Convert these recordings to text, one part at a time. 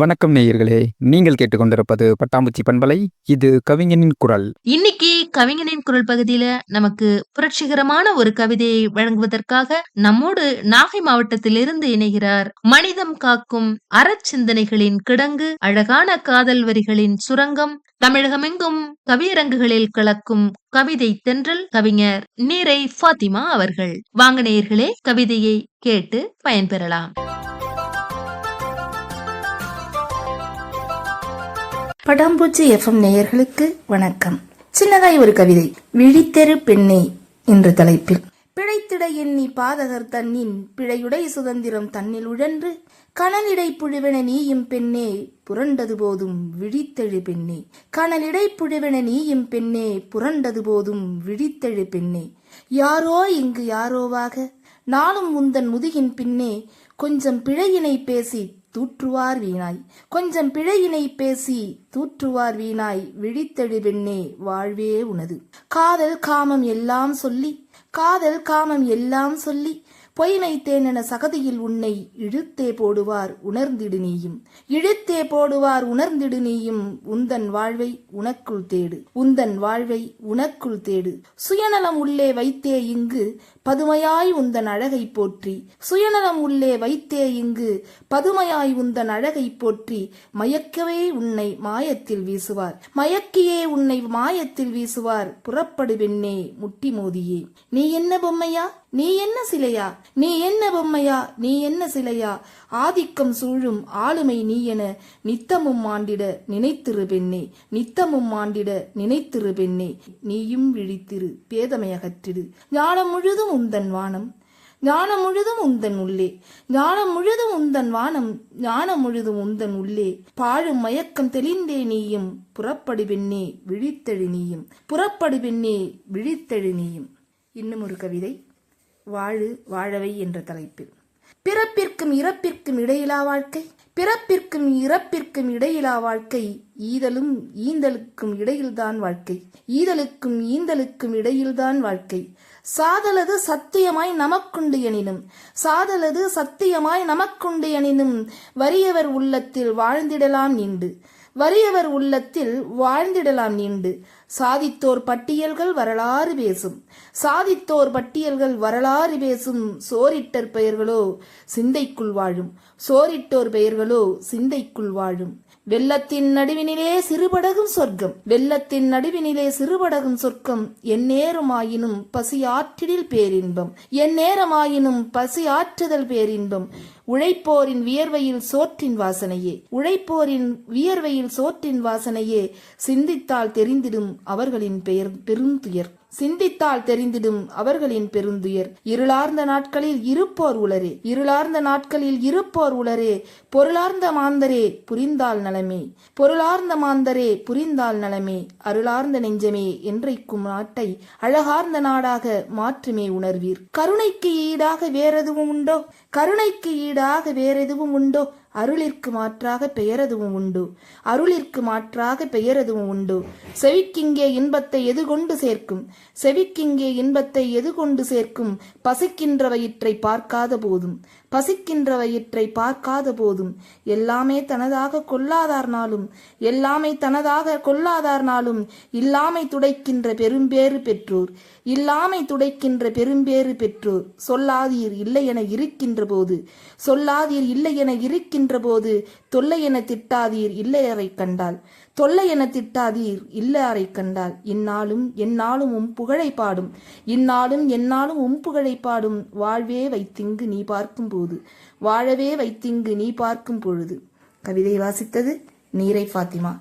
வணக்கம் நேயர்களே, நீங்கள் கேட்டுக்கொண்டிருப்பது பட்டாம்பூச்சி பண்பலை. இது கவிஞனின் குரல். இன்னைக்கு கவிஞனின் குரல் பகுதியில நமக்கு புரட்சிகரமான ஒரு கவிதையை வழங்குவதற்காக நம்மோடு நாகை மாவட்டத்திலிருந்து இணைகிறார். மனிதம் காக்கும் அறச்சிந்தனைகளின் கிடங்கு, அழகான காதல் வரிகளின் சுரங்கம், தமிழகமெங்கும் கவியரங்குகளில் கலக்கும் கவிதை தென்றல் கவிஞர் நீரை ஃபாத்திமா அவர்கள். வாங்க நேயர்களே, கவிதையை கேட்டு பயன்பெறலாம். பட்டாம்பூச்சி FM நேயர்களுக்கு வணக்கம். சின்னதாய் ஒரு கவிதை. விழித்தெரு பெண்ணே என்ற தலைப்பில். பிழைத்திட எண்ணி பாதகர் தன்னின் பிழையுடை சுதந்திரம் தன்னில் உழன்று கனலிடை புழுவென நீயும் பெண்ணே புரண்டது போதும் விழித்தெழு பெண்ணே. கனலிடை புழுவென நீயும் பெண்ணே புரண்டது போதும் விழித்தெழு பெண்ணே. யாரோ இங்கு யாரோவாக நானும் உந்தன் முதுகின் பின்னே கொஞ்சம் பிழையினை பேசி தூற்றுவார் வீணாய். கொஞ்சம் பிழையினை பேசி தூற்றுவார் வீணாய். விழித்தெழு பெண்ணே வாழ்வே உனது. காதல் காமம் எல்லாம் சொல்லி, காதல் காமம் எல்லாம் சொல்லி பொய்மை தேனென சகதியில் உன்னை இழுத்தே போடுவார் உணர்ந்திடு நீயும். இழுத்தே போடுவார் உணர்ந்திடு நீயும். உந்தன் வாழ்வை உனக்குள் தேடு, உந்தன் வாழ்வை உனக்குள் தேடு. சுயநலம் உள்ளே வைத்தே இங்கு பதுமையாய் உந்தன் அழகை போற்றி. சுயநலம் உள்ளே வைத்தே இங்கு பதுமையாய் உந்தன் அழகை போற்றி. மயக்கவே உன்னை மாயத்தில் வீசுவார், மயக்கியே உன்னை மாயத்தில் வீசுவார். புறப்படு பெண்ணே முட்டி மோதியே. நீ என்ன பொம்மையா, நீ என்ன சிலையா, நீ என்ன பொம்மையா, நீ என்ன சிலையா. ஆதிக்கம் சூழும் ஆளுமை நீ என நித்தமும் மாண்டிட நினைத்திரு பெண்ணே, நித்தமும் மாண்டிட நினைத்திரு பெண்ணே. நீயும் விழித்திரு, பேதமை அகற்றிடு. ஞானம் முழுதும் உந்தன் வானம், ஞானம் முழுதும் உந்தன் உள்ளே. ஞானம் முழுதும் உந்தன் வானம், ஞானம் முழுதும் உந்தன் உள்ளே. பாழும் மயக்கம் தெளிந்தே நீயும். புறப்படு பெண்ணே விழித்தெழு நீயும். புறப்படு பெண்ணே விழித்தெழு நீயும். இன்னும் ஒரு கவிதை. வாழு வாழவை என்ற தலைப்பில். பிறப்பிற்கும் இறப்பிற்கும் இடையிலா வாழ்க்கை, பிறப்பிற்கும் இறப்பிற்கும் இடையிலா வாழ்க்கை. ஈதலும் ஈந்தலுக்கும் இடையில்தான் வாழ்க்கை, ஈதலுக்கும் ஈந்தலுக்கும் இடையில்தான் வாழ்க்கை. சாதலது சத்தியமாய் நமக்குண்டு எனினும், சாதலது சத்தியமாய் நமக்குண்டு எனினும். வறியவர் உள்ளத்தில் வாழ்ந்திடலாம் நீண்டு, வறியவர் உள்ளத்தில் வாழ்ந்திடலாம் நீண்டு. சாதித்தோர் பட்டியல்கள் வரலாறு பேசும், சாதித்தோர் பட்டியல்கள் வரலாறு பேசும். சோரிட்டர் பெயர்களோ சிந்தைக்குள் வாழும், சோரிட்டோர் பெயர்களோ சிந்தைக்குள் வாழும். வெள்ளத்தின் நடுவினிலே சிறுபடகும் சொர்க்கம், வெள்ளத்தின் நடுவினிலே சிறுபடகும் சொர்க்கம். என் நேரமாயினும் பசி ஆற்றிடில் பேரின்பம், என் நேரமாயினும் பசி ஆற்றுதல் பேரின்பம். உழைப்போரின் வியர்வையில் சோற்றின் வாசனையே, உழைப்போரின் வியர்வையில் சோற்றின் வாசனையே. சிந்தித்தால் தெரிந்திடும் அவர்களின் பெருந்துயர், சிந்தித்தால் தெரிந்திடும் அவர்களின் பெருந்துயர். இருளார்ந்த நாட்களில் இருப்போர் உளரே, இருளார்ந்த நாட்களில் இருப்போர் உளரே. பொருளார்ந்த மாந்தரே புரிந்தால் நலமே, பொருளார்ந்த மாந்தரே புரிந்தால் நலமே. அருளார்ந்த நெஞ்சமே என்றைக்கும் நாட்டை அழகார்ந்த நாடாக மாற்றுமே உணர்வீர். கருணைக்கு ஈடாக வேறெதுவும் உண்டோ, கருணைக்கு ஈடாக வேறெதுவும் உண்டோ. அருளிற்கு மாற்றாக பெயரெதுவும் உண்டு, அருளிற்கு மாற்றாக பெயரெதுவும் உண்டு. செவிக்கிங்கே இன்பத்தை எது கொண்டு சேர்க்கும், செவிக்கிங்கே இன்பத்தை எது கொண்டு சேர்க்கும். பசிக்கின்ற வயிற்றை பார்க்காத போதும், பசிக்கின்ற வயிற்றை பார்க்காத போதும். எல்லாமே தனதாக கொள்ளாதார்னாலும், எல்லாமே தனதாக கொள்ளாதார்னாலும். இல்லாமை துடைக்கின்ற பெரும்பேறு பெற்றோர், இல்லாமை துடைக்கின்ற பெரும்பேறு பெற்றோர். சொல்லாதீர் இல்லை என இருக்கின்ற போது, சொல்லாதீர் இல்லை என இருக்கின்ற போது. தொல்லை என திட்டாதீர் இல்லையறை கண்டால், தொல்லை என திட்டாதீர் இல்லையறை கண்டால். இந்நாளும் எந்நாளும் புகழை பாடும், இந்நாளும் எந்நாளும் புகழை பாடும். வாழ்வே வைத்திங்கு நீ பார்க்கும் போது, வாழவே வைத்திங்கு நீ பார்க்கும் பொழுது. கவிதை வாசித்தது நீரை ஃபாத்திமா.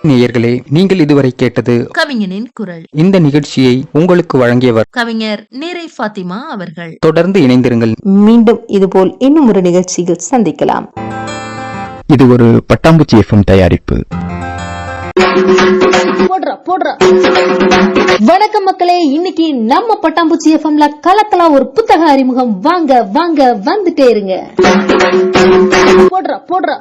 நேயர்களே, நீங்கள் இதுவரை கேட்டது கவிஞனின் குரல். இந்த நிகழ்ச்சியை உங்களுக்கு வழங்கியவர் கவிஞர் நீரை ஃபாத்திமா அவர்கள். தொடர்ந்து இணைந்திருங்கள். மீண்டும் இதுபோல் இன்னும் ஒரு நிகழ்ச்சியில் சந்திக்கலாம். இது ஒரு பட்டாம்பூச்சி FM தயாரிப்பு. வணக்கம் மக்களே, இன்னைக்கு நம்ம பட்டாம்பூச்சி எஃப்எம்ல கலக்கலா ஒரு புத்தக அறிமுகம். வாங்க வாங்க வந்துட்டே இருங்க. போடுறா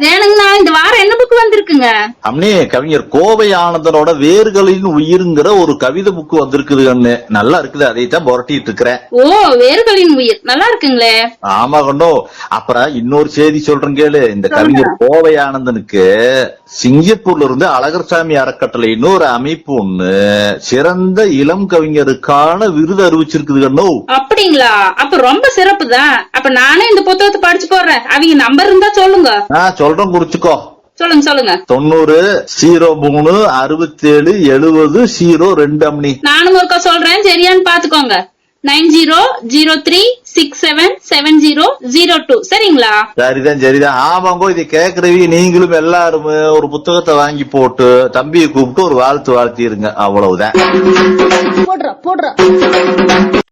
வேணுங்கண்ணா, இந்த வாரம் என்ன புக் வந்திருக்குங்க? அம்னே, கவிஞர் கோவை ஆனந்தனோட வேர்களின் உயிருங்கிற ஒரு கவிதை புக் வந்திருக்குது கண்ணு. நல்லா இருக்குது, அதைத்தான் புரட்டிட்டு இருக்கிறேன். ஓ, வேர்களின் உயிர் நல்லா இருக்குங்களே. ஆமா கண்ணோ. அப்புறம் இன்னொரு செய்தி சொல்றேன் கேளு. இந்த கவிஞர் கோவை ஆனந்தனுக்கு சிங்கப்பூர்ல இருந்து அழகர்சாமி அறக்கட்டளைன்னு ஒரு அமைப்பு ஒண்ணு சிறந்த இளம் கவிஞருக்கான விருது அறிவிச்சிருக்குது கண்ணோ. அப்படிங்களா? அப்ப ரொம்ப சிறப்பு தான். அப்ப நானே இந்த புத்தகத்தை படிச்சு போடுறேன். அவங்க நம்பர் இருந்தா சொல்லுங்க. நான் சொல்றேன், குறிச்சுக்கோ. சொல்லுங்க. 90-03-70-70-02 அம்னி. நானும் ஒருக்கா சொல்றேன், சரியான்னு பாத்துக்கோங்க. 90-03-67-70-02. சரிங்களா? சரிதான். ஆமாங்கோ, இதை கேக்குறவங்க நீங்களும் எல்லாரும் ஒரு புத்தகத்தை வாங்கி போட்டு தம்பியை கூப்பிட்டு ஒரு வாழ்த்திருங்க. அவ்வளவுதான். போடுறா